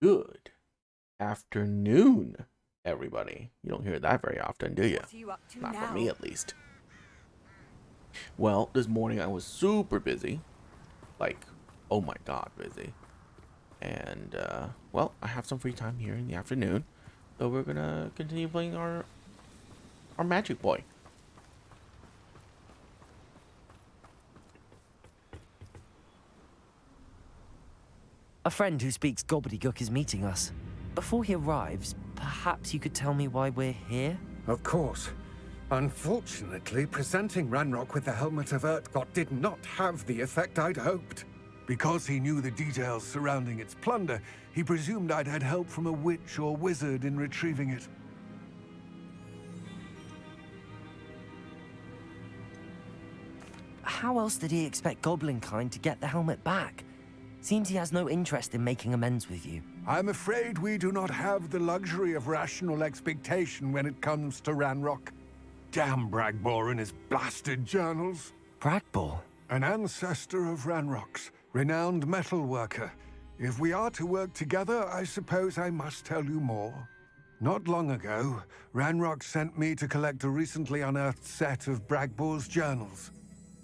Good afternoon, everybody. You don't hear that very often, do you? What are you up to Not now? for me, at least. Well, this morning I was super busy. Like, oh my god, busy. And, well, I have some free time here in the afternoon. So we're gonna continue playing our Magic Boy. A friend who speaks gobbledygook is meeting us. Before he arrives, perhaps you could tell me why we're here? Of course. Unfortunately, presenting Ranrock with the Helmet of Urtkot did not have the effect I'd hoped. Because he knew the details surrounding its plunder, he presumed I'd had help from a witch or wizard in retrieving it. How else did he expect Goblinkind to get the helmet back? Seems he has no interest in making amends with you. I'm afraid we do not have the luxury of rational expectation when it comes to Ranrock. Damn Bragbor and his blasted journals. Bragbor? An ancestor of Ranrock's, renowned metal worker. If we are to work together, I suppose I must tell you more. Not long ago, Ranrock sent me to collect a recently unearthed set of Bragbor's journals.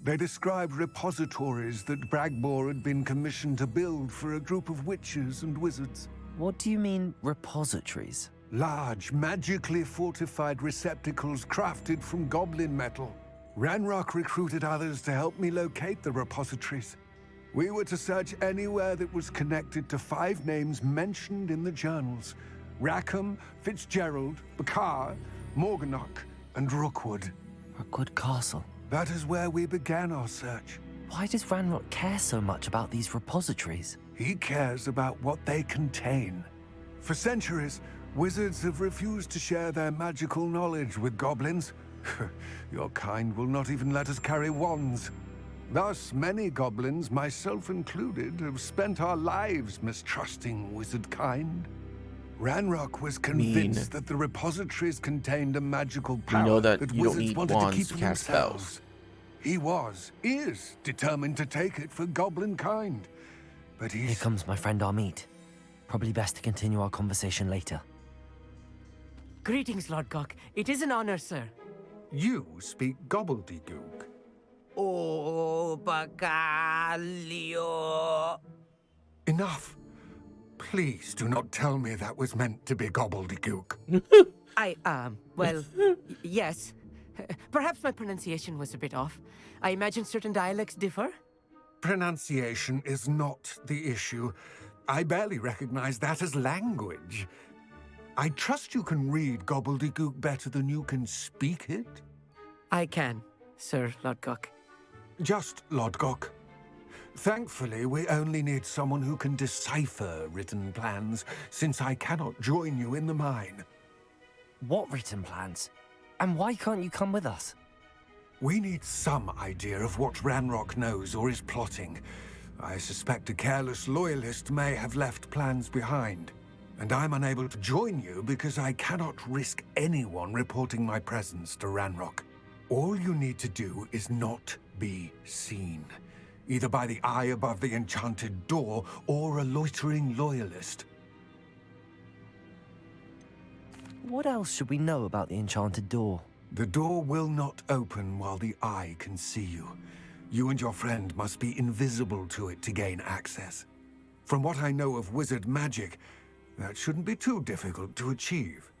They described repositories that Bragbor had been commissioned to build for a group of witches and wizards. What do you mean, repositories? Large, magically fortified receptacles crafted from goblin metal. Ranrock recruited others to help me locate the repositories. We were to search anywhere that was connected to 5 names mentioned in the journals: Rackham, Fitzgerald, Bakar, Morganach, and Rookwood. Rookwood Castle. That is where we began our search. Why does Ranrock care so much about these repositories? He cares about what they contain. For centuries, wizards have refused to share their magical knowledge with goblins. Your kind will not even let us carry wands. Thus, many goblins, myself included, have spent our lives mistrusting wizard kind. Ranrock was convinced that the repositories contained a magical power know that you don't wizards need wanted to wands keep to for cast themselves. spells. He is determined to take it for goblin kind. But Here he's... comes my friend Amit. Probably best to continue our conversation later. Greetings, Lord Gok. It is an honor, sir. You speak gobbledygook. Oh, Bagalio. Enough. Please do not tell me that was meant to be gobbledygook. Well, yes. Perhaps my pronunciation was a bit off. I imagine certain dialects differ. Pronunciation is not the issue. I barely recognize that as language. I trust you can read gobbledygook better than you can speak it? I can, Sir Lord Gok. Just Lodgok. Thankfully, we only need someone who can decipher written plans, since I cannot join you in the mine. What written plans? And why can't you come with us? We need some idea of what Ranrock knows or is plotting. I suspect a careless loyalist may have left plans behind. And I'm unable to join you because I cannot risk anyone reporting my presence to Ranrock. All you need to do is not be seen. Either by the eye above the enchanted door, or a loitering loyalist. What else should we know about the enchanted door? The door will not open while the eye can see you. You and your friend must be invisible to it to gain access. From what I know of wizard magic, that shouldn't be too difficult to achieve.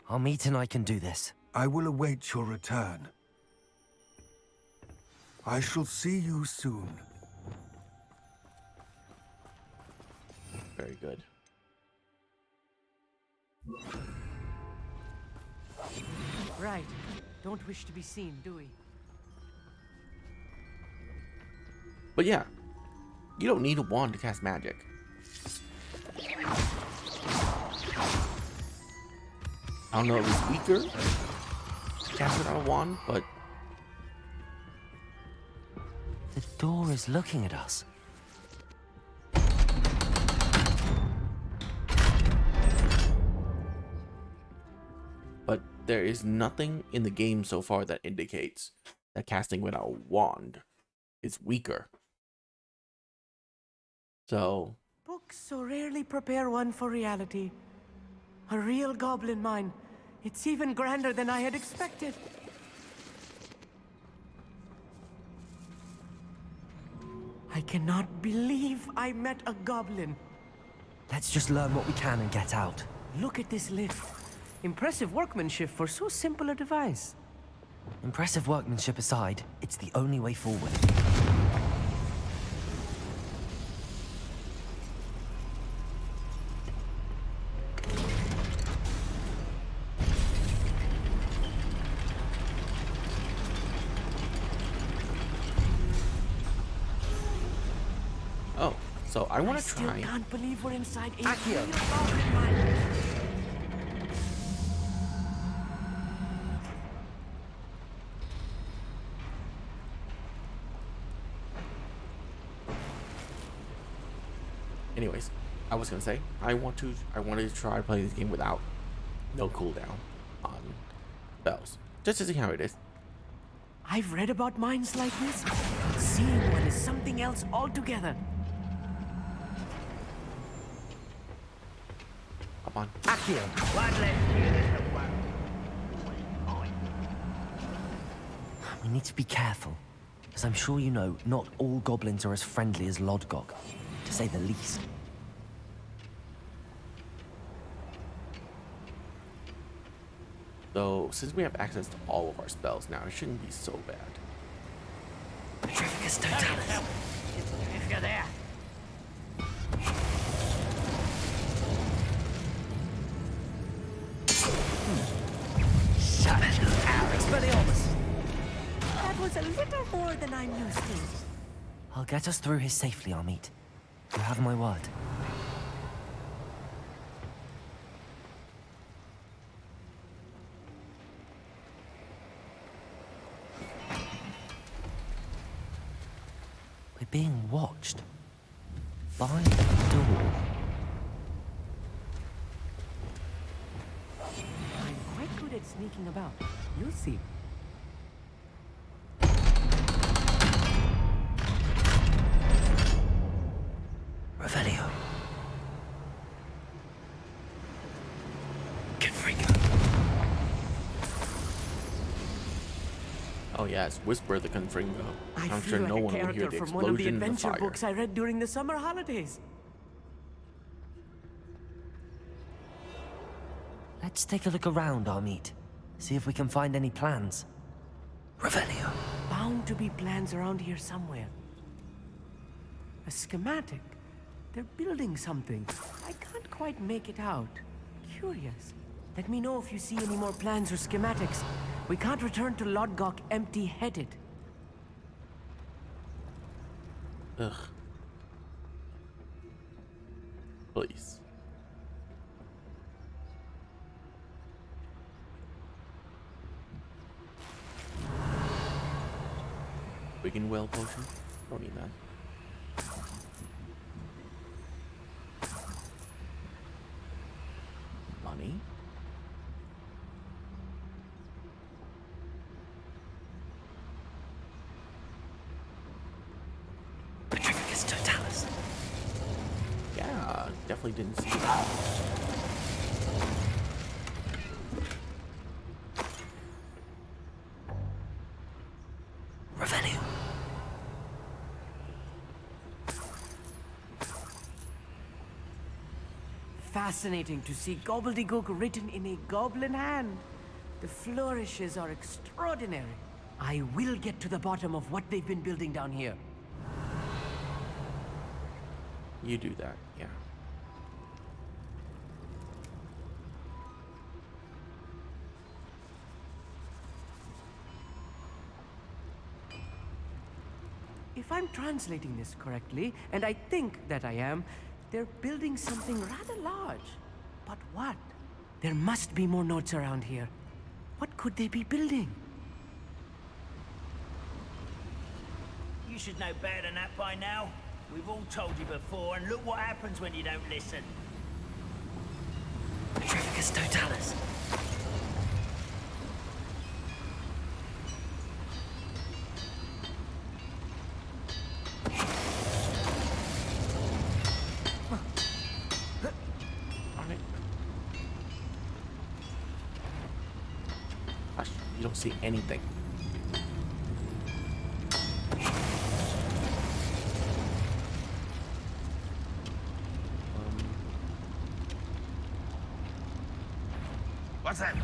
Amit and I can do this. I will await your return. I shall see you soon. Very good. Right. Don't wish to be seen, do we? But yeah, you don't need a wand to cast magic. I don't know if it's weaker to cast without a wand, but The door is looking at us. there is nothing in the game so far that indicates that casting without a wand is weaker. So Books so rarely prepare one for reality. A real goblin mine. It's even grander than I had expected. I cannot believe I met a goblin. Let's just learn what we can and get out. Look at this lift. Impressive workmanship for so simple a device. Impressive workmanship aside, it's the only way forward. Oh, so I want to Still try. can't believe we're inside a Accio. real goblin mine. Anyways, I was gonna say I wanted to try playing this game without no cooldown on spells, just to see how it is. I've read about mines like this. Seeing one is something else altogether. Up on. Accio! We need to be careful, as I'm sure you know, not all goblins are as friendly as Lodgok, to say the least. So since we have access to all of our spells now, it shouldn't be so bad. Petrificus Totalis. If you're there. Expelliarmus! That was a little more than I'm used to. I'll get us through here safely, Amit. You have my word. We're being watched. By the door. I'm quite good at sneaking about. You'll see. Revelio. Confringo. Oh yes, whisper the confringo. I I'm feel sure like no a one will hear character the from one of the explosion and the adventure fire. books I read during the summer holidays. Let's take a look around, Amit. See if we can find any plans. Revelio. Bound to be plans around here somewhere. A schematic. They're building something. I can't quite make it out. Curious. Let me know if you see any more plans or schematics. We can't return to Lodgok empty-headed. Ugh. Please. Wigan well potion? Don't need that. Money? Petrificus Totalis. Yeah, definitely didn't see that. Revelio. Fascinating to see gobbledygook written in a goblin hand. The flourishes are extraordinary. I will get to the bottom of what they've been building down here. You do that, yeah. If I'm translating this correctly, and I think that I am, they're building something rather large. But what? There must be more notes around here. What could they be building? You should know better than that by now. We've all told you before, and look what happens when you don't listen. Petrificus Totalis. don't see anything. What's that?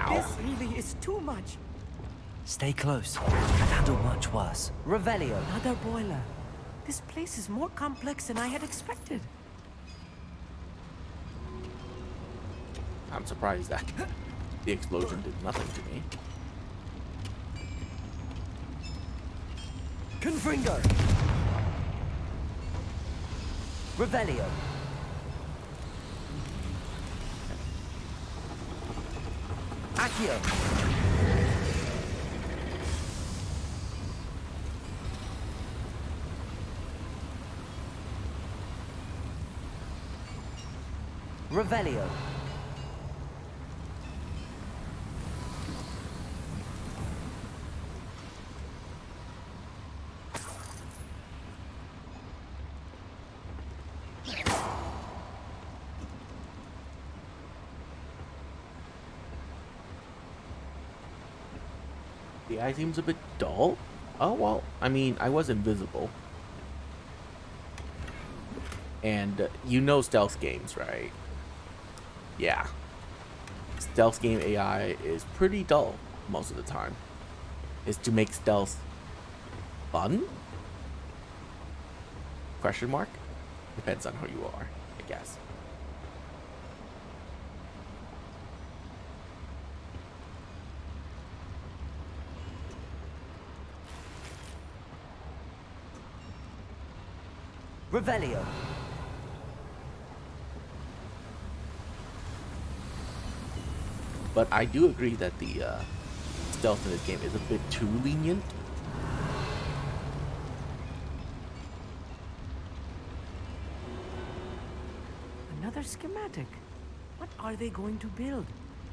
This really is too much. Stay close. I've handled much worse. Revelio. Another boiler. This place is more complex than I had expected. I'm surprised that the explosion did nothing to me. Confringo. Revelio. Accio. Revelio. The eye seems a bit dull. Oh, well, I mean, I was invisible. And you know stealth games, right? Yeah. Stealth game AI is pretty dull most of the time. Is to make stealth fun? Question mark? Depends on who you are, I guess. Revelio. But I do agree that the stealth in this game is a bit too lenient. Another schematic. What are they going to build?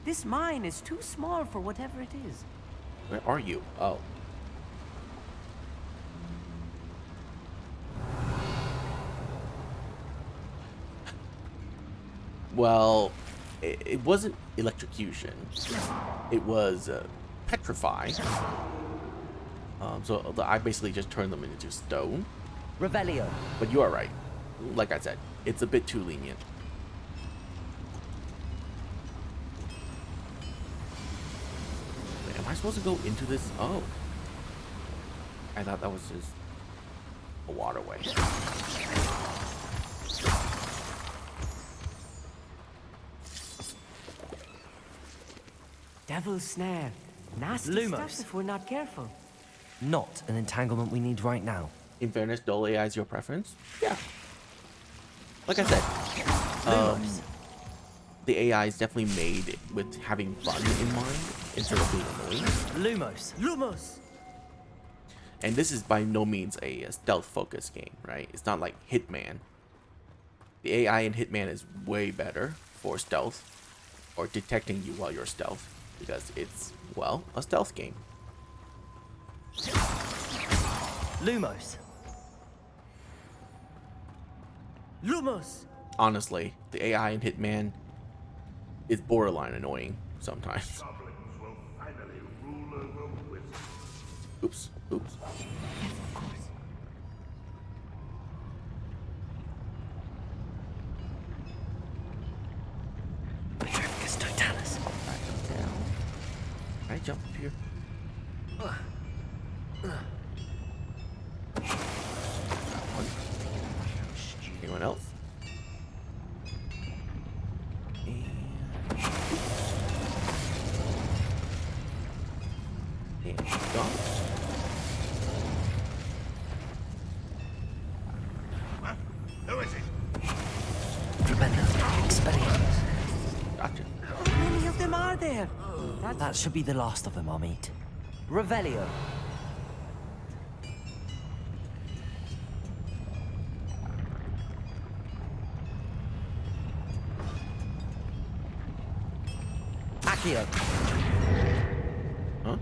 This mine is too small for whatever it is. Where are you? Oh. Well, it wasn't electrocution. It was petrify. So I basically just turned them into stone. Revelio. But you are right. Like I said, it's a bit too lenient. Wait, am I supposed to go into this? Oh. I thought that was just a waterway. Devil's snare. Nasty Lumos. stuff if we're not careful. Not an entanglement we need right now. In fairness, dull AI is your preference? Yeah. Like I said, the AI is definitely made with having fun in mind instead of being annoying. Lumos. Lumos! And this is by no means a stealth-focused game, right? It's not like Hitman. The AI in Hitman is way better for stealth or detecting you while you're stealth because it's, well, a stealth game. Lumos. Lumos! Honestly, the AI in Hitman is borderline annoying sometimes. Goblins will finally rule over wizards. Oops, oops. Yes, of course. Petrificus totalis. Back down. Can I jump up here? Got one. Anyone else? And gone. Huh? Who is it? Tremendous. Expelliarmus. Gotcha. How many of them are there? That should be the last of them I'll meet. Revelio. Accio. Huh?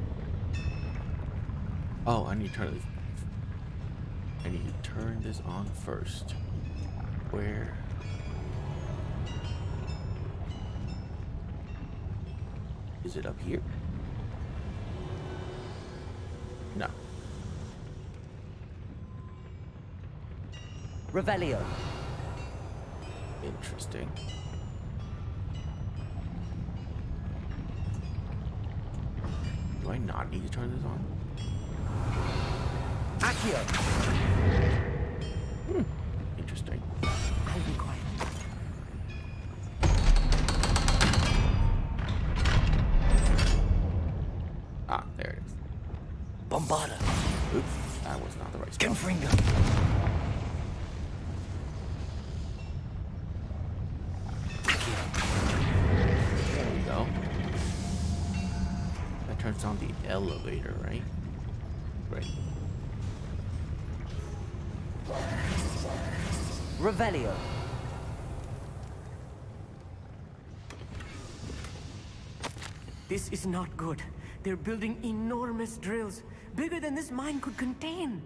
Oh, I need to turn this. I need to turn this on first. Where? Is it up here? No. Revelio. Interesting. Do I not need to turn this on? Accio. Interesting. I'll be quiet. Ah, there it is. Bombarda. Oops, that was not the right spell. Confringo. There we go. That turns on the elevator, right? Right. Revelio. This is not good. They're building enormous drills, bigger than this mine could contain.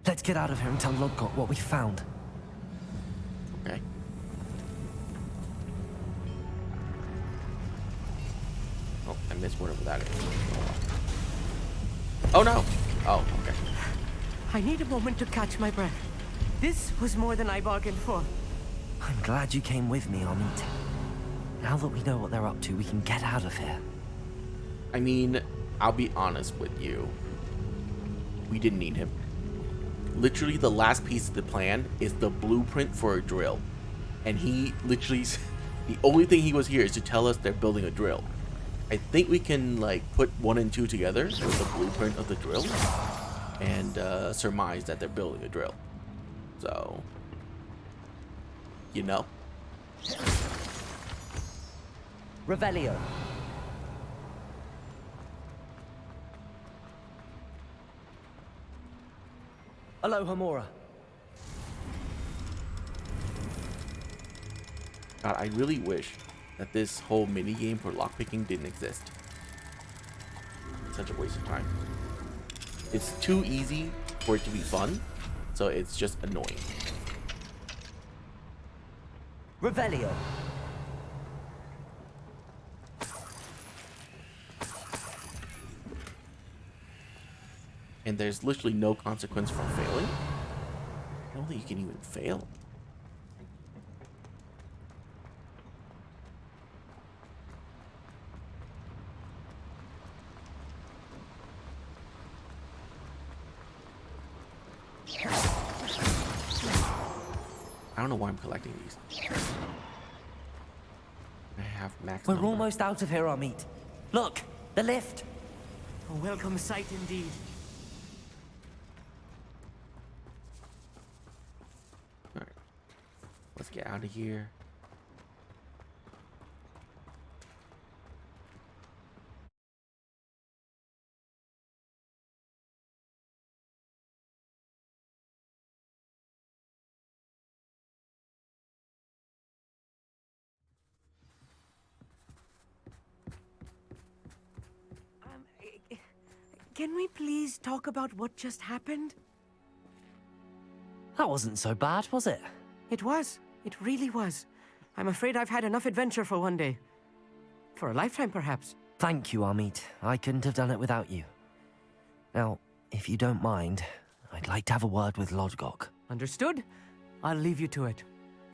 Let's get out of here and tell Lodgok what we found. Okay. Oh, I missed whatever that is. Oh no! Oh, okay. I need a moment to catch my breath. This was more than I bargained for. I'm glad you came with me, Amit. Now that we know what they're up to, we can get out of here. I mean, I'll be honest with you. We didn't need him. Literally, the last piece of the plan is the blueprint for a drill. And he literally, the only thing he was here is to tell us they're building a drill. I think we can, like, put 1 and 2 together with the blueprint of the drill and surmise that they're building a drill. So, you know. Revelio. Aloha Mora. God, I really wish that this whole mini game for lockpicking didn't exist. Such a waste of time. It's too easy for it to be fun, so it's just annoying. Revelio. And there's literally no consequence for failing. I don't think you can even fail. I don't know why I'm collecting these. I have max We're number. almost out of here, Amit. Look, the lift. A welcome sight indeed. Alright. Let's get out of here. Can we please talk about what just happened? That wasn't so bad, was it? It was. It really was. I'm afraid I've had enough adventure for one day. For a lifetime, perhaps. Thank you, Amit. I couldn't have done it without you. Now, if you don't mind, I'd like to have a word with Lodgok. Understood? I'll leave you to it.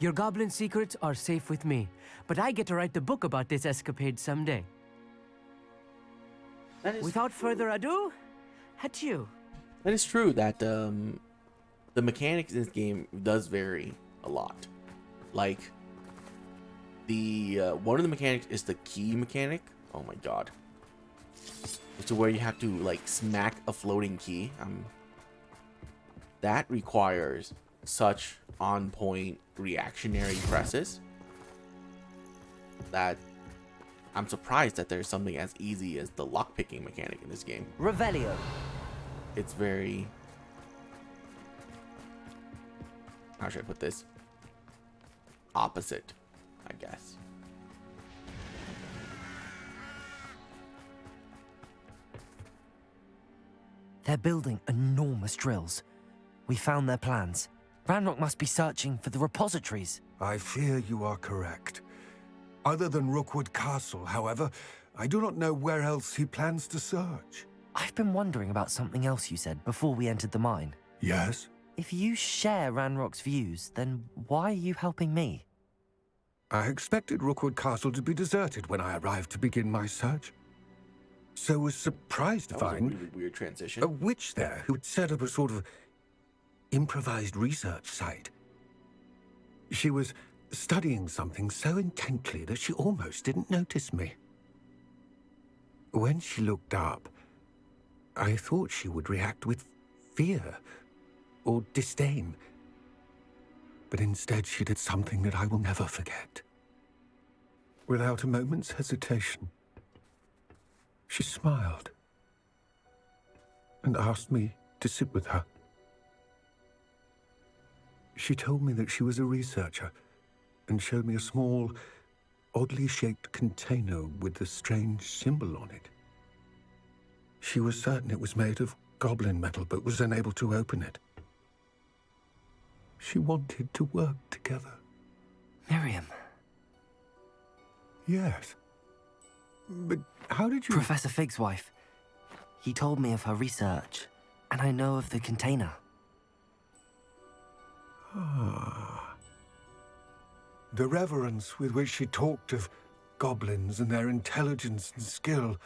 Your goblin secrets are safe with me, but I get to write the book about this escapade someday. That is Without further ado, adieu. That is true that the mechanics in this game does vary a lot. Like the one of the mechanics is the key mechanic. Oh my god. To where you have to like smack a floating key. That requires such on point reactionary presses that I'm surprised that there's something as easy as the lockpicking mechanic in this game. Revelio. It's very... How should I put this? Opposite, I guess. They're building enormous drills. We found their plans. Ranrock must be searching for the repositories. I fear you are correct. Other than Rookwood Castle, however, I do not know where else he plans to search. I've been wondering about something else you said before we entered the mine. Yes? If you share Ranrock's views, then why are you helping me? I expected Rookwood Castle to be deserted when I arrived to begin my search. So was surprised to That was a find really weird transition. a witch there who had set up a sort of improvised research site. She was studying something so intently that she almost didn't notice me. When she looked up, I thought she would react with fear or disdain. But instead she did something that I will never forget. Without a moment's hesitation, she smiled and asked me to sit with her. She told me that she was a researcher and showed me a small, oddly shaped container with a strange symbol on it. She was certain it was made of goblin metal, but was unable to open it. She wanted to work together. Miriam. Yes. But how did you... Professor Fig's wife. He told me of her research, and I know of the container. Ah. The reverence with which she talked of goblins and their intelligence and skill,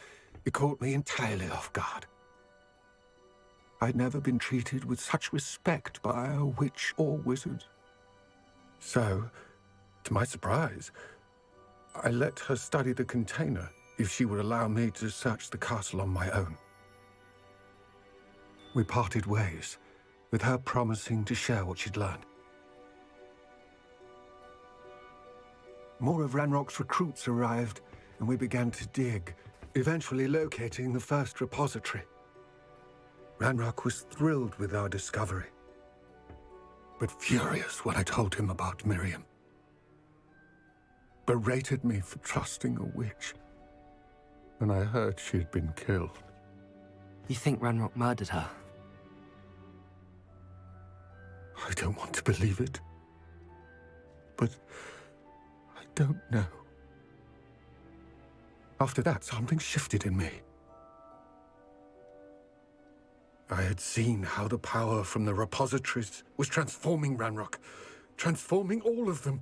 it caught me entirely off guard. I'd never been treated with such respect by a witch or wizard. So, to my surprise, I let her study the container if she would allow me to search the castle on my own. We parted ways, with her promising to share what she'd learned. More of Ranrock's recruits arrived, and we began to dig, eventually locating the first repository. Ranrock was thrilled with our discovery, but furious when I told him about Miriam. Berated me for trusting a witch, and I heard she had been killed. You think Ranrock murdered her? I don't want to believe it, but I don't know. After that, something shifted in me. I had seen how the power from the repositories was transforming Ranrock, transforming all of them.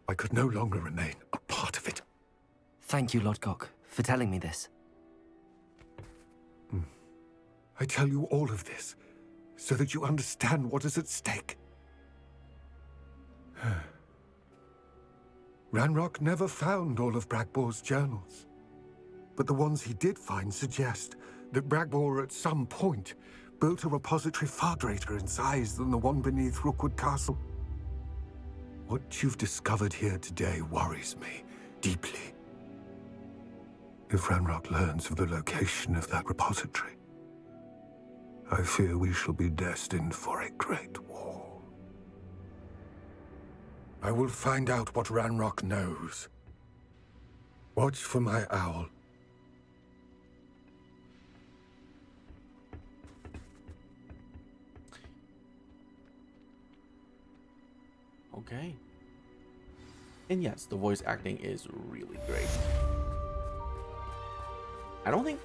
I could no longer remain a part of it. Thank you, Lodgok, for telling me this. I tell you all of this so that you understand what is at stake. Ranrock never found all of Bragbor's journals, but the ones he did find suggest that Bragbor at some point built a repository far greater in size than the one beneath Rookwood Castle. What you've discovered here today worries me deeply. If Ranrock learns of the location of that repository, I fear we shall be destined for a great war. I will find out what Ranrock knows. Watch for my owl. Okay. And yes, the voice acting is really great. I don't think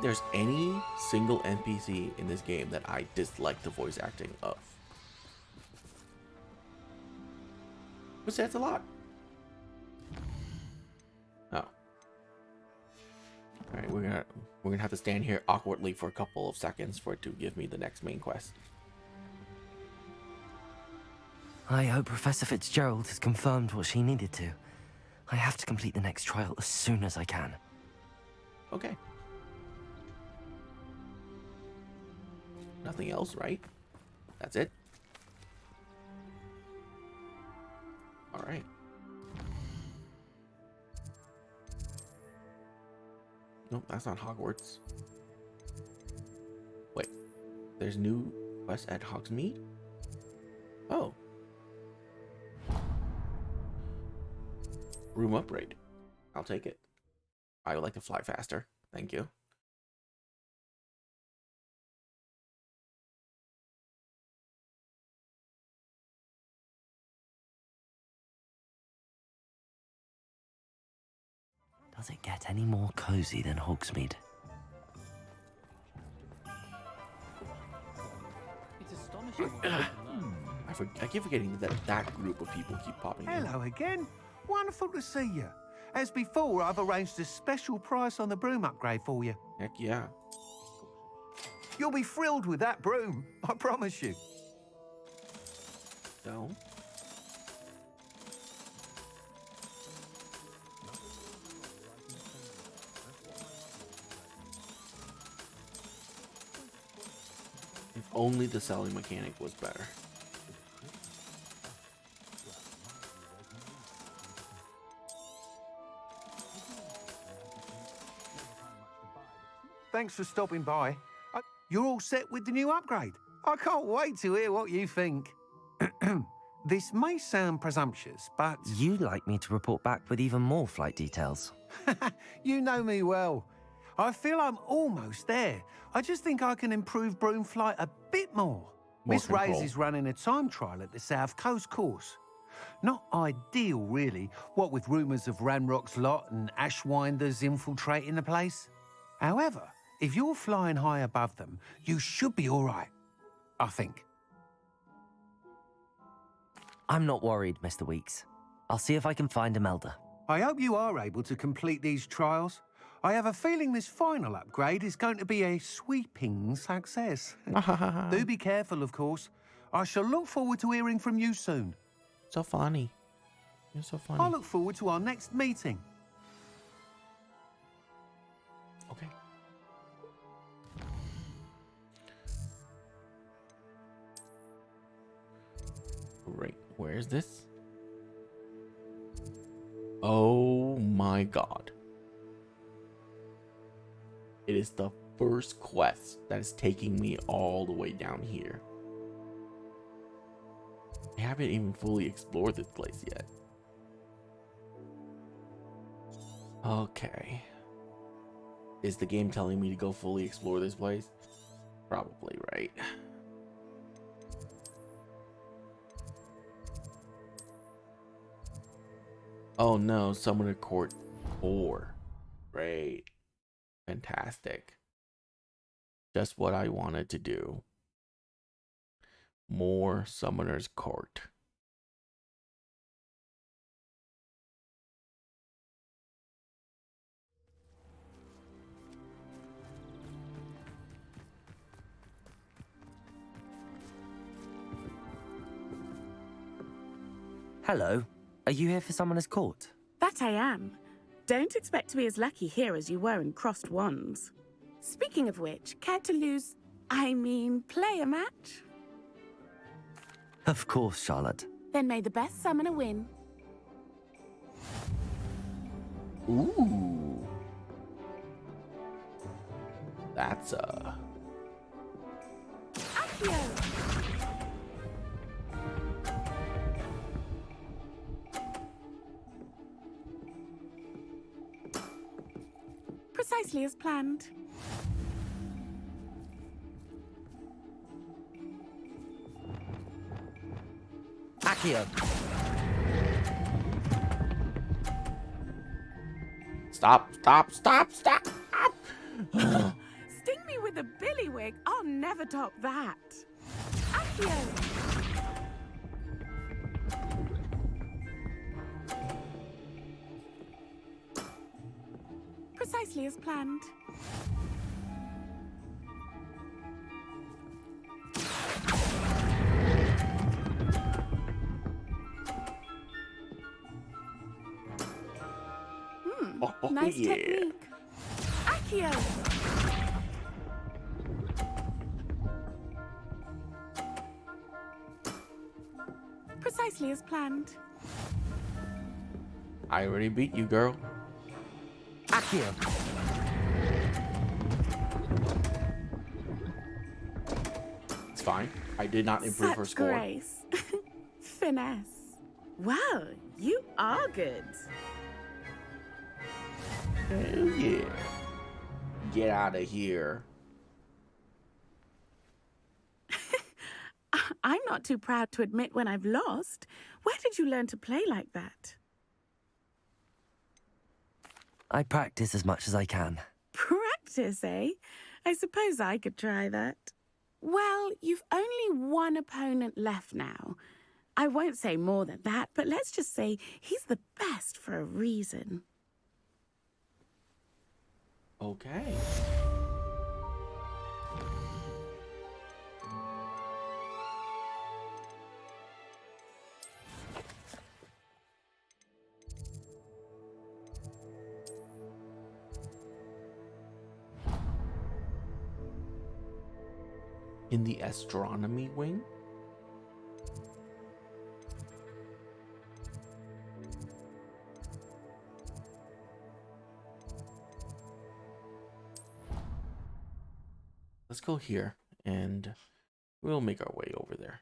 there's any single NPC in this game that I dislike the voice acting of. But that's a lot. Oh. Alright, we're gonna have to stand here awkwardly for a couple of seconds for it to give me the next main quest. I hope Professor Fitzgerald has confirmed what she needed to. I have to complete the next trial as soon as I can. Okay. Nothing else, right? That's it? Alright. Nope, that's not Hogwarts. Wait. There's new quests at Hogsmeade? Oh. Room upgrade. I'll take it. I would like to fly faster. Thank you. Does it get any more cozy than Hogsmeade? It's astonishing what you can learn. I keep forgetting that group of people keep popping in. Hello again. Wonderful to see you. As before, I've arranged a special price on the broom upgrade for you. Heck yeah. You'll be thrilled with that broom, I promise you. So. If only the selling mechanic was better. Thanks for stopping by. You're all set with the new upgrade. I can't wait to hear what you think. This may sound presumptuous, but... You'd like me to report back with even more flight details. You know me well. I feel I'm almost there. I just think I can improve broom flight a bit more. Miss Ray's control. is running a time trial at the South Coast course. Not ideal, really, what with rumours of Ranrock's lot and Ashwinders infiltrating the place. However, if you're flying high above them, you should be all right, I think. I'm not worried, Mr. Weeks. I'll see if I can find Imelda. I hope you are able to complete these trials. I have a feeling this final upgrade is going to be a sweeping success. Do be careful, of course. I shall look forward to hearing from you soon. So funny. You're so funny. I look forward to our next meeting. Okay. Right, where is this? Oh my god. It is the first quest that is taking me all the way down here. I haven't even fully explored this place yet. Okay. Is the game telling me to go fully explore this place? Probably, right? Oh no, Summoner Court 4. Great. Fantastic. Just what I wanted to do. More Summoner's Court. Hello. Are you here for Summoner's Court? That I am. Don't expect to be as lucky here as you were in Crossed Wands. Speaking of which, care to play a match? Of course, Charlotte. Then may the best summoner win. Ooh. That's Accio! Precisely as planned. Accio! Stop. Sting me with a billywig. I'll never top that. Accio! Precisely as planned. Oh, Nice yeah. technique. Accio! Precisely as planned. I already beat you, girl. Accio! It's fine. I did not improve her Such score. grace. Finesse. Well, you are good. Hell yeah. Get out of here. I'm not too proud to admit when I've lost. Where did you learn to play like that? I practice as much as I can. Practice, eh? I suppose I could try that. Well, you've only one opponent left now. I won't say more than that, but let's just say he's the best for a reason. Okay. In the astronomy wing? Let's go here and we'll make our way over there.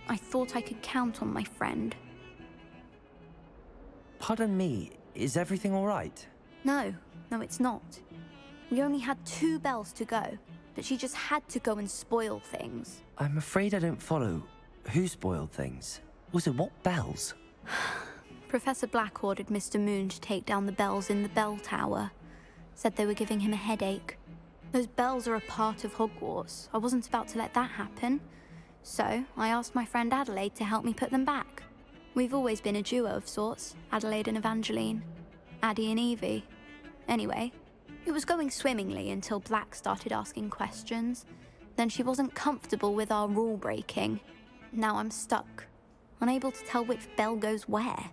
I thought I could count on my friend. Pardon me, is everything all right? No, it's not. We only had 2 bells to go, but she just had to go and spoil things. I'm afraid I don't follow. Who spoiled things? Also, what bells? Professor Black ordered Mr. Moon to take down the bells in the bell tower. Said they were giving him a headache. Those bells are a part of Hogwarts. I wasn't about to let that happen. So, I asked my friend Adelaide to help me put them back. We've always been a duo of sorts, Adelaide and Evangeline. Addie and Evie. Anyway, it was going swimmingly until Black started asking questions. Then she wasn't comfortable with our rule breaking. Now I'm stuck, unable to tell which bell goes where.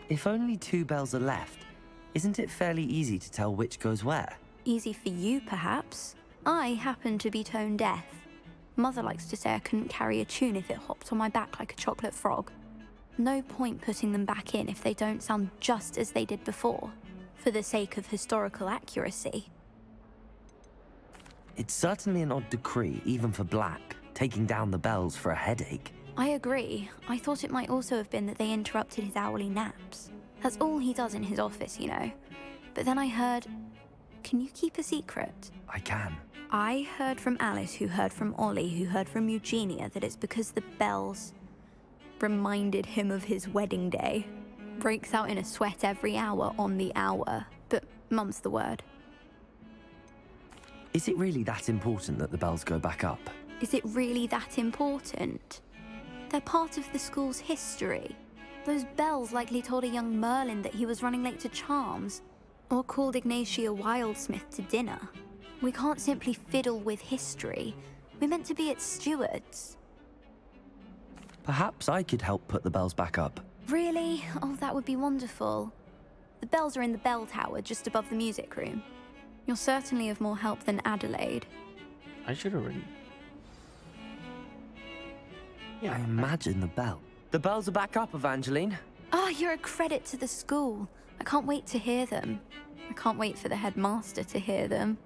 If only 2 bells are left, isn't it fairly easy to tell which goes where? Easy for you, perhaps. I happen to be tone deaf. Mother likes to say I couldn't carry a tune if it hopped on my back like a chocolate frog. No point putting them back in if they don't sound just as they did before, for the sake of historical accuracy. It's certainly an odd decree, even for Black, taking down the bells for a headache. I agree. I thought it might also have been that they interrupted his hourly naps. That's all he does in his office, you know. But then I heard... Can you keep a secret? I can. I heard from Alice, who heard from Ollie, who heard from Eugenia, that it's because the bells reminded him of his wedding day. Breaks out in a sweat every hour on the hour, but mum's the word. Is it really that important that the bells go back up? Is it really that important? They're part of the school's history. Those bells likely told a young Merlin that he was running late to Charms, or called Ignatia Wildsmith to dinner. We can't simply fiddle with history. We're meant to be its stewards. Perhaps I could help put the bells back up. Really? Oh, that would be wonderful. The bells are in the bell tower just above the music room. You're certainly of more help than Adelaide. I should already. I imagine the bells are back up, Evangeline. Oh, you're a credit to the school. I can't wait to hear them. I can't wait for the headmaster to hear them.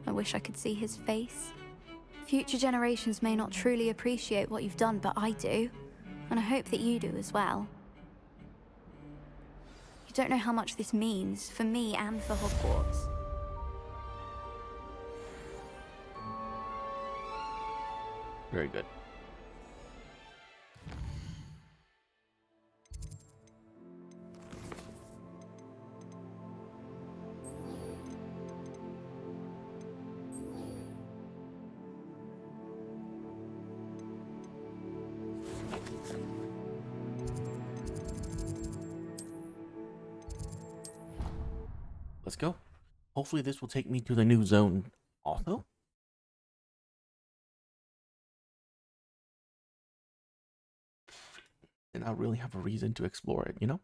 I wish I could see his face. Future generations may not truly appreciate what you've done, but I do. And I hope that you do as well. You don't know how much this means for me and for Hogwarts. Very good. Let's go. Hopefully this will take me to the new zone also. And I'll really have a reason to explore it, you know?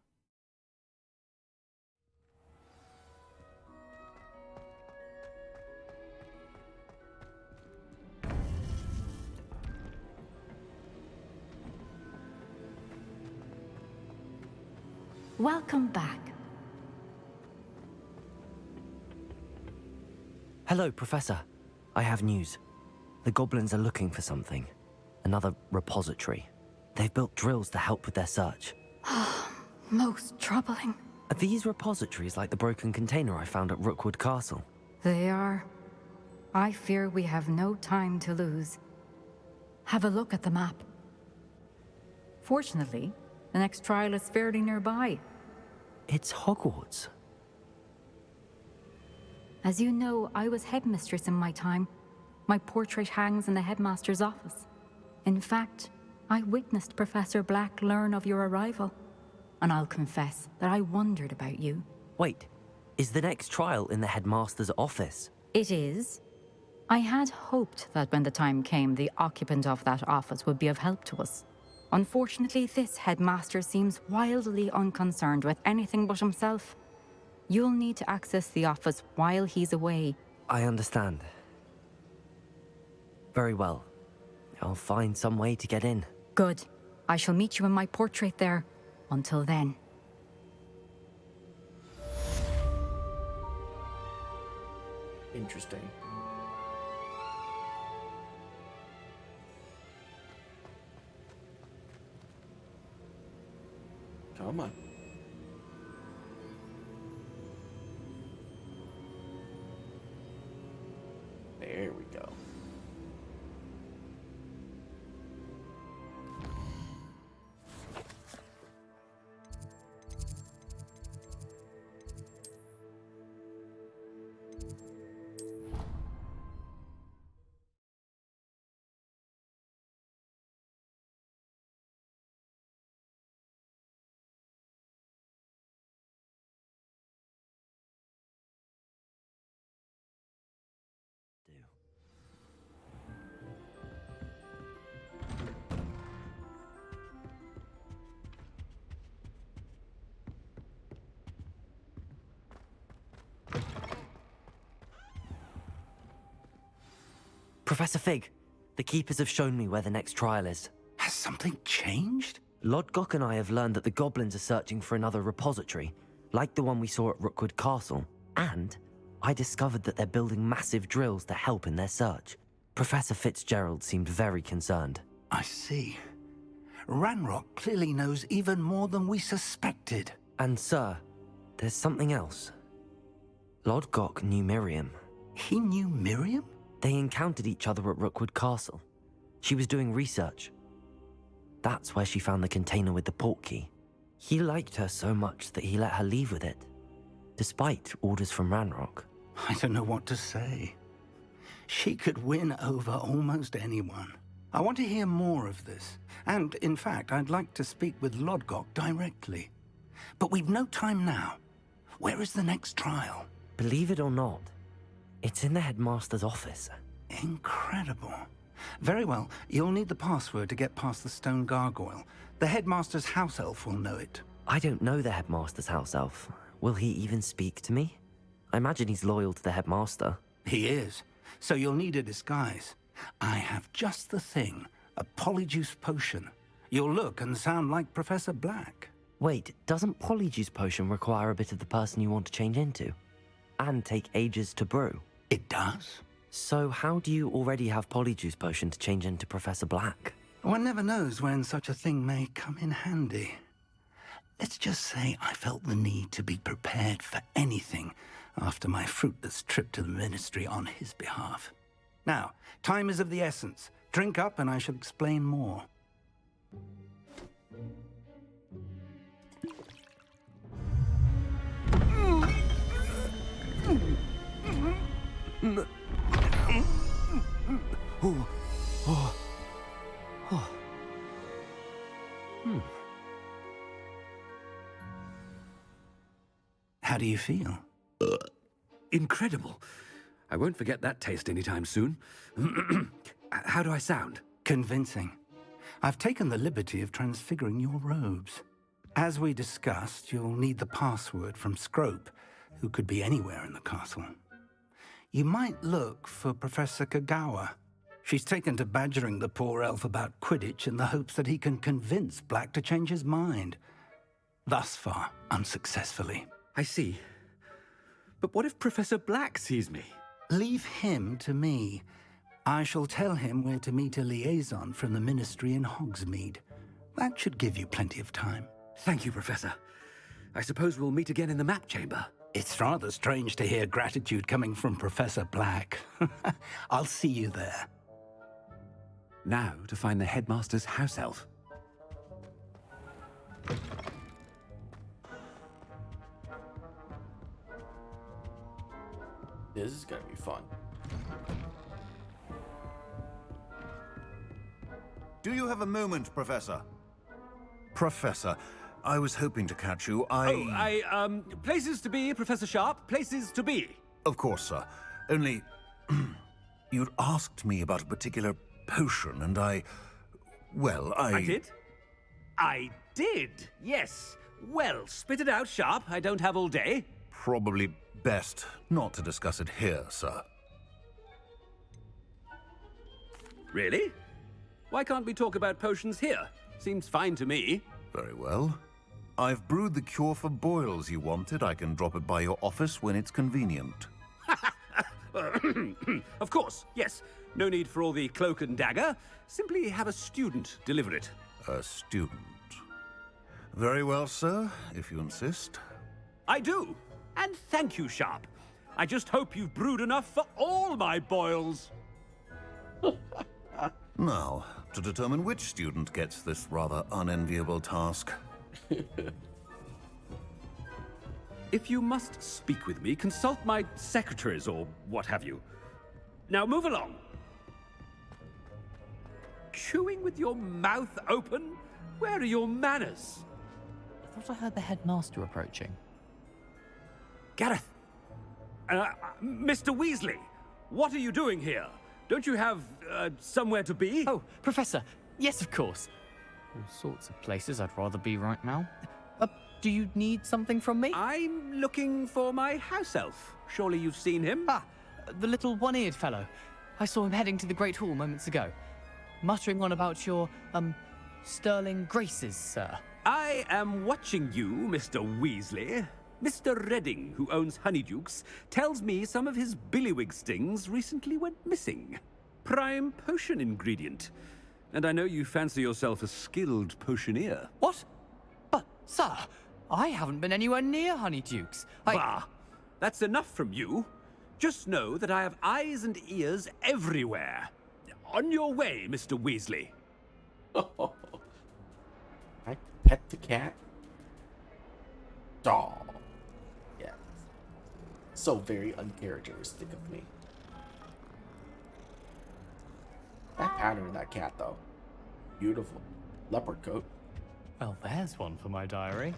Welcome back. Hello, Professor. I have news. The goblins are looking for something. Another repository. They've built drills to help with their search. Most troubling. Are these repositories like the broken container I found at Rookwood Castle? They are. I fear we have no time to lose. Have a look at the map. Fortunately, the next trial is fairly nearby. It's Hogwarts. As you know, I was headmistress in my time. My portrait hangs in the headmaster's office. In fact, I witnessed Professor Black learn of your arrival. And I'll confess that I wondered about you. Wait, is the next trial in the headmaster's office? It is. I had hoped that when the time came, the occupant of that office would be of help to us. Unfortunately, this headmaster seems wildly unconcerned with anything but himself. You'll need to access the office while he's away. I understand. Very well. I'll find some way to get in. Good. I shall meet you in my portrait there. Until then. Interesting. Come on. There we go. Professor Fig, the Keepers have shown me where the next trial is. Has something changed? Lodgok and I have learned that the goblins are searching for another repository, like the one we saw at Rookwood Castle. And I discovered that they're building massive drills to help in their search. Professor Fitzgerald seemed very concerned. I see. Ranrock clearly knows even more than we suspected. And sir, there's something else. Lodgok knew Miriam. He knew Miriam? They encountered each other at Rookwood Castle. She was doing research. That's where she found the container with the portkey. He liked her so much that he let her leave with it, despite orders from Ranrock. I don't know what to say. She could win over almost anyone. I want to hear more of this. And, in fact, I'd like to speak with Lodgok directly. But we've no time now. Where is the next trial? Believe it or not, it's in the headmaster's office. Incredible. Very well, you'll need the password to get past the stone gargoyle. The headmaster's house elf will know it. I don't know the headmaster's house elf. Will he even speak to me? I imagine he's loyal to the headmaster. He is. So you'll need a disguise. I have just the thing. A polyjuice potion. You'll look and sound like Professor Black. Wait, doesn't polyjuice potion require a bit of the person you want to change into? And take ages to brew? It does. So how do you already have polyjuice potion to change into Professor Black? One never knows when such a thing may come in handy. Let's just say I felt the need to be prepared for anything after my fruitless trip to the Ministry on his behalf. Now, time is of the essence. Drink up and I shall explain more. How do you feel? Incredible. I won't forget that taste anytime soon. How do I sound? Convincing. I've taken the liberty of transfiguring your robes. As we discussed, you'll need the password from Scrope, who could be anywhere in the castle. You might look for Professor Kagawa. She's taken to badgering the poor elf about Quidditch in the hopes that he can convince Black to change his mind. Thus far, unsuccessfully. I see. But what if Professor Black sees me? Leave him to me. I shall tell him where to meet a liaison from the Ministry in Hogsmeade. That should give you plenty of time. Thank you, Professor. I suppose we'll meet again in the map chamber. It's rather strange to hear gratitude coming from Professor Black. I'll see you there. Now to find the headmaster's house elf. This is gonna be fun. Do you have a moment, Professor? Professor, I was hoping to catch you. Places to be, Professor Sharp. Places to be. Of course, sir. Only, you'd asked me about a particular potion, and I did? I did, yes. Well, spit it out, Sharp. I don't have all day. Probably best not to discuss it here, sir. Really? Why can't we talk about potions here? Seems fine to me. Very well. I've brewed the cure for boils you wanted. I can drop it by your office when it's convenient. Of course, yes. No need for all the cloak and dagger. Simply have a student deliver it. A student. Very well, sir, if you insist. I do. And thank you, Sharp. I just hope you've brewed enough for all my boils. Now, to determine which student gets this rather unenviable task. If you must speak with me, consult my secretaries or what have you. Now move along. Chewing with your mouth open? Where are your manners? I thought I heard the headmaster approaching. Gareth! Mr. Weasley, what are you doing here? Don't you have, somewhere to be? Oh, Professor, yes, of course. All sorts of places I'd rather be right now. Do you need something from me? I'm looking for my house elf. Surely you've seen him? Ah, the little one-eared fellow. I saw him heading to the Great Hall moments ago, muttering on about your, sterling graces, sir. I am watching you, Mr. Weasley. Mr. Redding, who owns Honeydukes, tells me some of his billywig stings recently went missing. Prime potion ingredient. And I know you fancy yourself a skilled potioneer. What? But, sir, I haven't been anywhere near Honeydukes. Bah! That's enough from you. Just know that I have eyes and ears everywhere. On your way, Mr. Weasley. I pet the cat. Doll. Yeah. So very uncharacteristic of me. That pattern of that cat, though. Beautiful. Leopard coat. Well, there's one for my diary.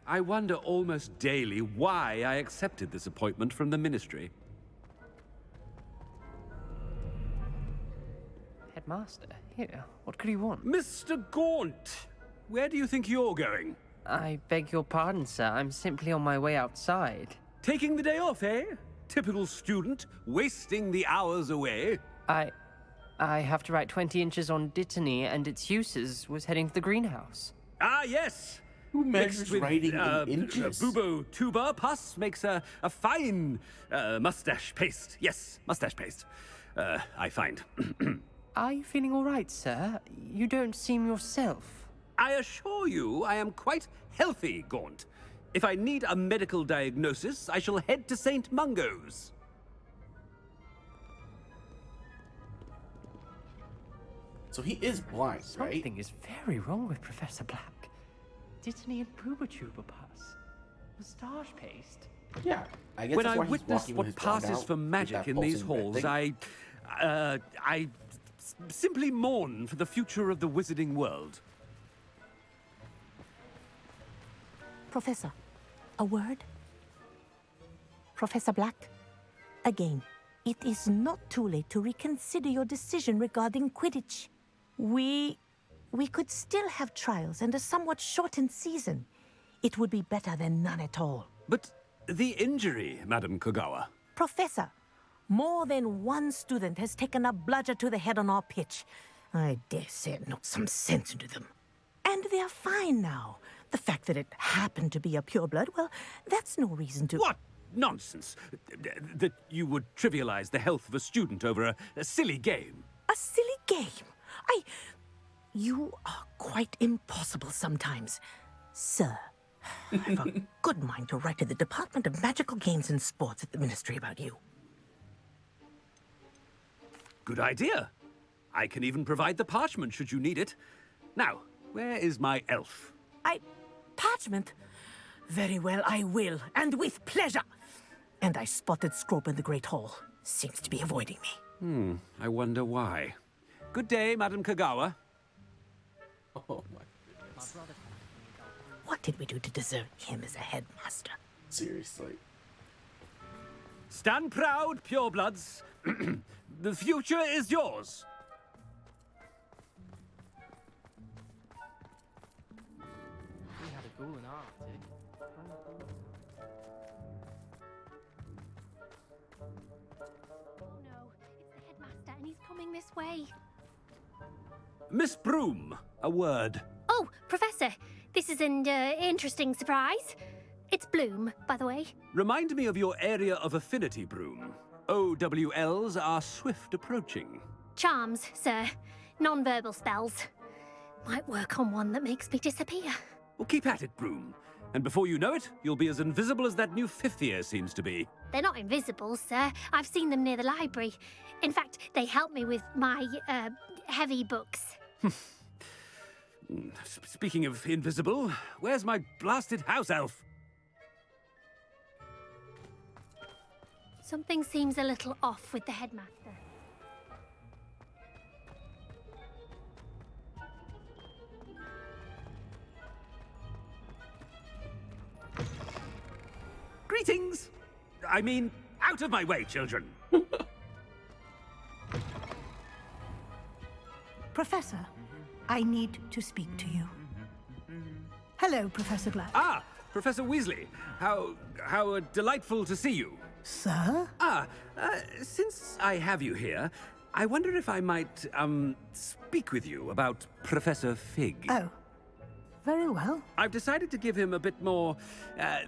I wonder almost daily why I accepted this appointment from the Ministry. Headmaster, here, what could you want? Mr. Gaunt! Where do you think you're going? I beg your pardon, sir. I'm simply on my way outside. Taking the day off, eh? Typical student, wasting the hours away. I have to write 20 inches on Dittany and its uses. Was heading to the greenhouse. Ah, yes! Who measures writing in inches? Bubo tuba pus makes a fine mustache paste. Yes, mustache paste. I find. Are you feeling all right, sir? You don't seem yourself. I assure you I am quite healthy, Gaunt. If I need a medical diagnosis, I shall head to St. Mungo's. So he is blind, right? Something is very wrong with Professor Black. Dittany and Pooba Pus. Moustache paste. Yeah, I guess when that's I why he's witness walking with what his dog passes out for with magic that in these pulsing red halls, thing. I simply mourn for the future of the wizarding world. Professor, a word? Professor Black, again, it is not too late to reconsider your decision regarding Quidditch. We could still have trials and a somewhat shortened season. It would be better than none at all. But the injury, Madam Kogawa. Professor, More than one student has taken a bludger to the head on our pitch. I dare say it knocked some sense into them. And they're fine now. The fact that it happened to be a pureblood, well, that's no reason to... What nonsense! That you would trivialize the health of a student over a silly game. A silly game? You are quite impossible sometimes. Sir, I've a good mind to write to the Department of Magical Games and Sports at the Ministry about you. Good idea. I can even provide the parchment should you need it. Now, where is my elf? Parchment? Very well, I will, and with pleasure. And I spotted Scrope in the Great Hall. Seems to be avoiding me. I wonder why. Good day, Madam Kagawa. Oh my goodness. What did we do to deserve him as a headmaster? Seriously. Stand proud, purebloods. The future is yours. We had a goal in Arctic. Oh no, it's the headmaster and he's coming this way. Miss Broom, a word. Oh, Professor, this is an interesting surprise. It's Bloom, by the way. Remind me of your area of affinity, Broom. OWLs are swift approaching. Charms, sir. Non-verbal spells. Might work on one that makes me disappear. Well, keep at it, Broom. And before you know it, you'll be as invisible as that new fifth year seems to be. They're not invisible, sir. I've seen them near the library. In fact, they help me with my, heavy books. Speaking of invisible, where's my blasted house elf? Something seems a little off with the headmaster. Greetings! I mean, out of my way, children! Professor, I need to speak to you. Hello, Professor Black. Ah, Professor Weasley. How delightful to see you. Sir? Since I have you here, I wonder if I might, speak with you about Professor Fig. Oh, very well. I've decided to give him a bit more,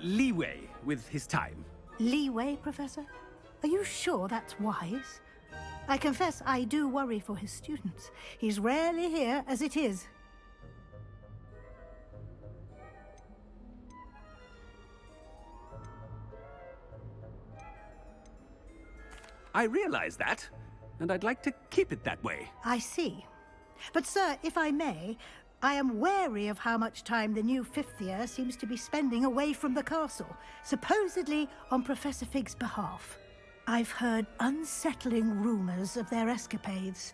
leeway with his time. Leeway, Professor? Are you sure that's wise? I confess I do worry for his students. He's rarely here as it is. I realize that, and I'd like to keep it that way. I see. But, sir, if I may, I am wary of how much time the new fifth year seems to be spending away from the castle, supposedly on Professor Fig's behalf. I've heard unsettling rumors of their escapades.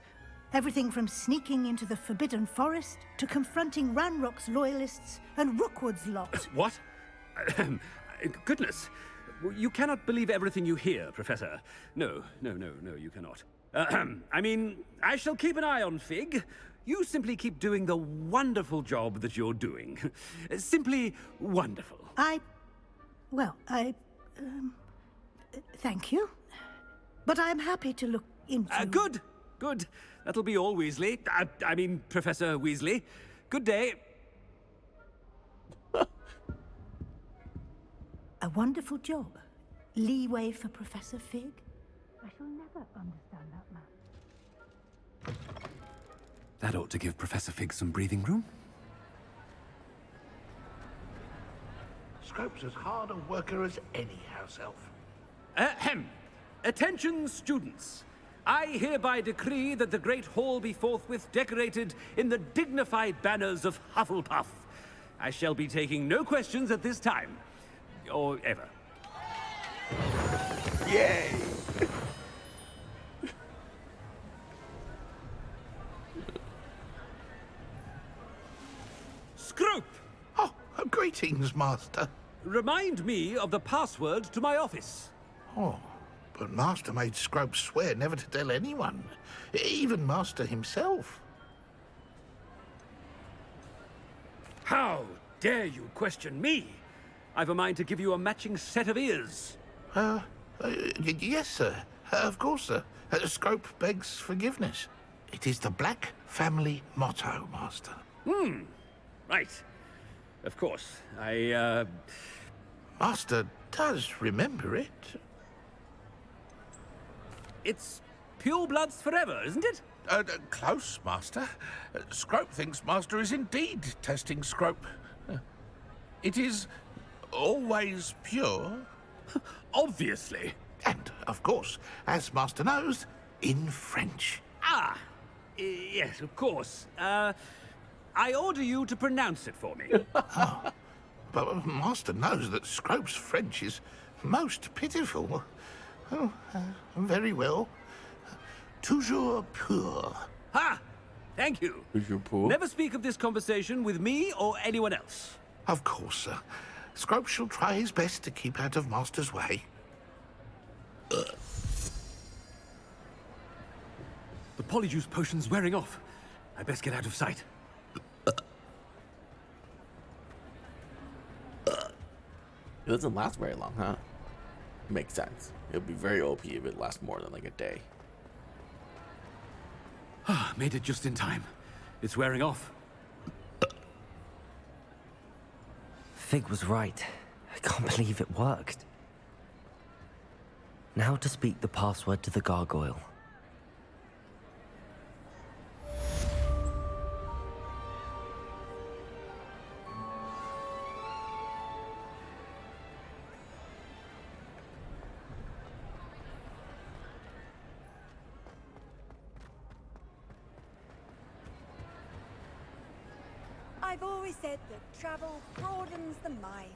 Everything from sneaking into the Forbidden Forest to confronting Ranrock's loyalists and Rookwood's lot. What? Goodness. You cannot believe everything you hear, Professor. No, you cannot. I mean, I shall keep an eye on Fig. You simply keep doing the wonderful job that you're doing. Simply wonderful. Thank you. But I'm happy to look into... Good. That'll be all, Weasley. I mean, Professor Weasley. Good day. A wonderful job. Leeway for Professor Fig? I shall never understand that man. That ought to give Professor Fig some breathing room. Scrope's as hard a worker as any house elf. Ahem. Attention, students. I hereby decree that the Great Hall be forthwith decorated in the dignified banners of Hufflepuff. I shall be taking no questions at this time. Or ever. Yay! Scrope! Oh, greetings, Master. Remind me of the password to my office. Oh, but Master made Scrope swear never to tell anyone. Even Master himself. How dare you question me? I've a mind to give you a matching set of ears. Yes, sir. Of course, sir. Scrope begs forgiveness. It is the Black family motto, Master. Right. Of course. Master does remember it. It's pure bloods forever, isn't it? Close, Master. Scrope thinks Master is indeed testing Scrope. It is always pure. Obviously. And, of course, as Master knows, in French. Ah! Yes, of course. I order you to pronounce it for me. But Master knows that Scrope's French is most pitiful. Oh, very well. Toujours pur. Ha! Thank you. Toujours pur. Never speak of this conversation with me or anyone else. Of course, sir. Scrope shall try his best to keep out of Master's way. The polyjuice potion's wearing off. I best get out of sight. It doesn't last very long, huh? Makes sense. It would be very OP if it lasts more than like a day. Made it just in time. It's wearing off. Fig was right. I can't believe it worked. Now to speak the password to the gargoyle. I've always said that travel broadens the mind.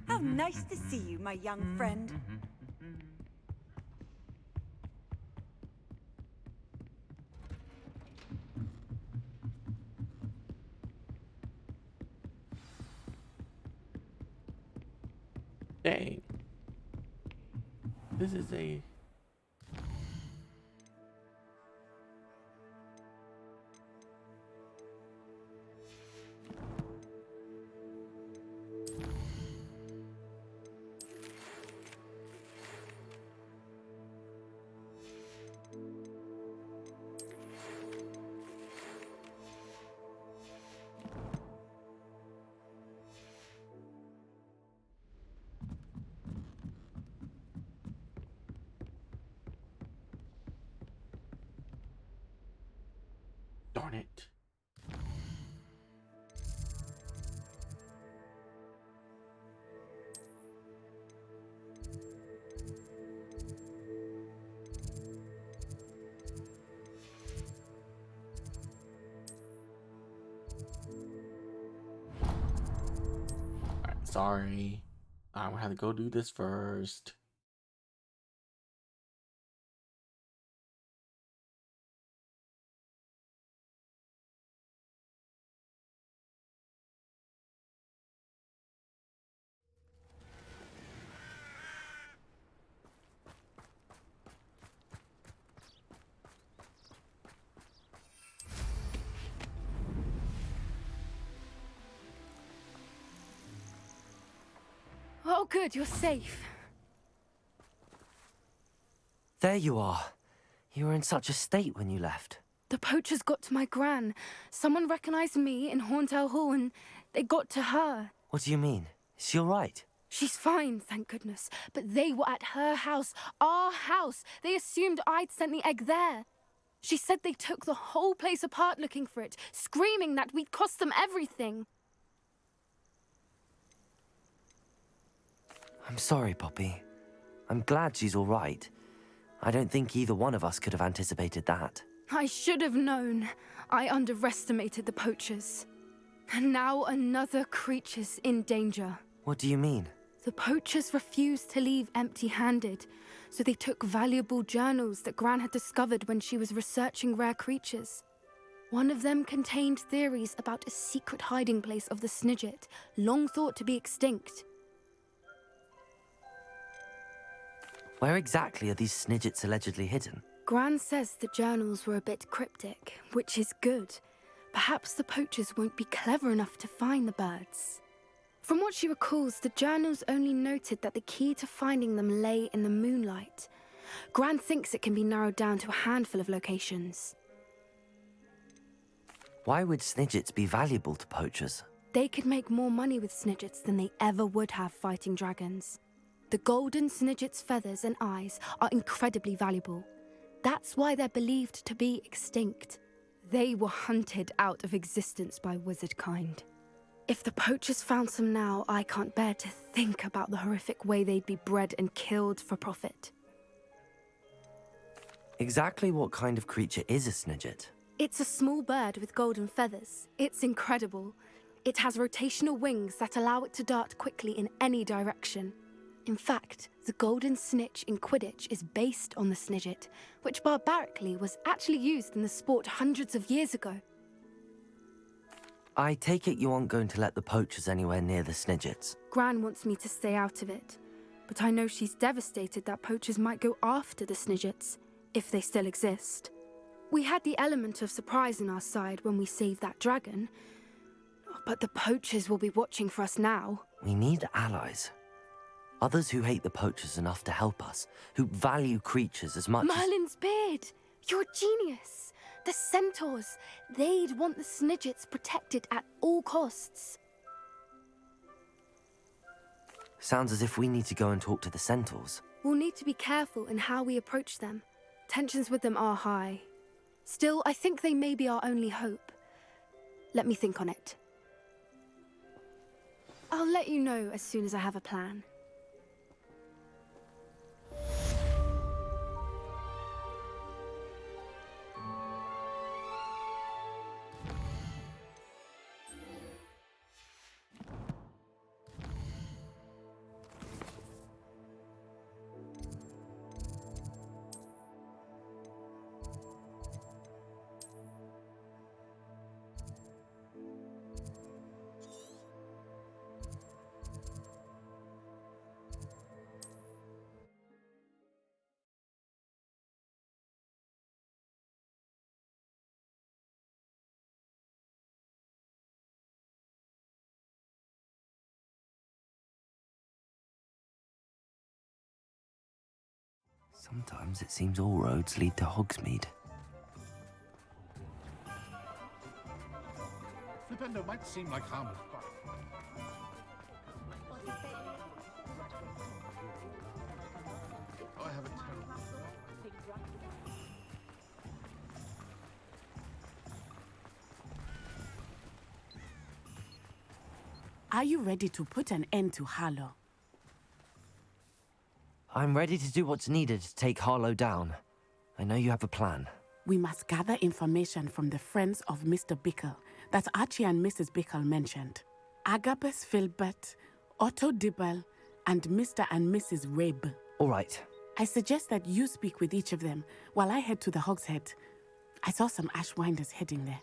How nice to see you, my young friend. Dang. This is a... Darn it. Alright, sorry. I'm gonna have to go do this first. Oh, good, you're safe. There you are. You were in such a state when you left. The poachers got to my gran. Someone recognized me in Hauntel Hall and they got to her. What do you mean? Is she all right? She's fine, thank goodness. But they were at her house, our house. They assumed I'd sent the egg there. She said they took the whole place apart looking for it, screaming that we'd cost them everything. I'm sorry, Poppy. I'm glad she's all right. I don't think either one of us could have anticipated that. I should have known. I underestimated the poachers. And now another creature's in danger. What do you mean? The poachers refused to leave empty-handed, so they took valuable journals that Gran had discovered when she was researching rare creatures. One of them contained theories about a secret hiding place of the Snidget, long thought to be extinct. Where exactly are these Snidgets allegedly hidden? Gran says the journals were a bit cryptic, which is good. Perhaps the poachers won't be clever enough to find the birds. From what she recalls, the journals only noted that the key to finding them lay in the moonlight. Gran thinks it can be narrowed down to a handful of locations. Why would Snidgets be valuable to poachers? They could make more money with Snidgets than they ever would have fighting dragons. The golden Snidget's feathers and eyes are incredibly valuable. That's why they're believed to be extinct. They were hunted out of existence by wizard kind. If the poachers found some now, I can't bear to think about the horrific way they'd be bred and killed for profit. Exactly what kind of creature is a Snidget? It's a small bird with golden feathers. It's incredible. It has rotational wings that allow it to dart quickly in any direction. In fact, the golden snitch in Quidditch is based on the Snidget, which barbarically was actually used in the sport hundreds of years ago. I take it you aren't going to let the poachers anywhere near the Snidgets. Gran wants me to stay out of it, but I know she's devastated that poachers might go after the Snidgets, if they still exist. We had the element of surprise on our side when we saved that dragon, but the poachers will be watching for us now. We need allies. Others who hate the poachers enough to help us, who value creatures as much Merlin's beard! You're a genius! The centaurs! They'd want the Snidgets protected at all costs. Sounds as if we need to go and talk to the centaurs. We'll need to be careful in how we approach them. Tensions with them are high. Still, I think they may be our only hope. Let me think on it. I'll let you know as soon as I have a plan. Sometimes it seems all roads lead to Hogsmeade. Flipendo might seem like harmless, but... I have a terrible... Are you ready to put an end to Harlow? I'm ready to do what's needed to take Harlow down. I know you have a plan. We must gather information from the friends of Mr. Bickle that Archie and Mrs. Bickle mentioned. Agabus Filbert, Otto Dibble, and Mr. and Mrs. Rabe. All right. I suggest that you speak with each of them while I head to the Hogshead. I saw some Ashwinders heading there.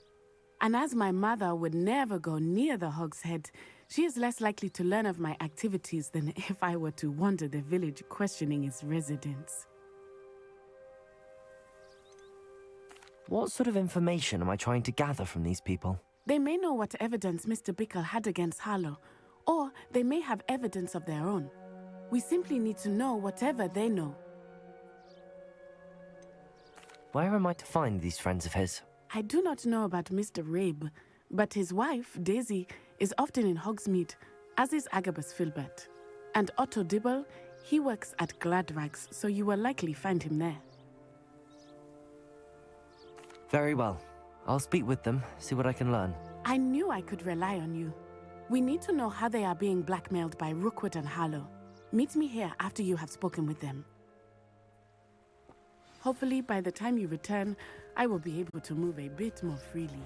And as my mother would never go near the Hogshead, she is less likely to learn of my activities than if I were to wander the village questioning its residents. What sort of information am I trying to gather from these people? They may know what evidence Mr. Bickle had against Harlow, or they may have evidence of their own. We simply need to know whatever they know. Where am I to find these friends of his? I do not know about Mr. Rabe, but his wife, Daisy, is often in Hogsmeade, as is Agabus Filbert. And Otto Dibble, he works at Gladrags, so you will likely find him there. Very well. I'll speak with them, see what I can learn. I knew I could rely on you. We need to know how they are being blackmailed by Rookwood and Harlow. Meet me here after you have spoken with them. Hopefully, by the time you return, I will be able to move a bit more freely.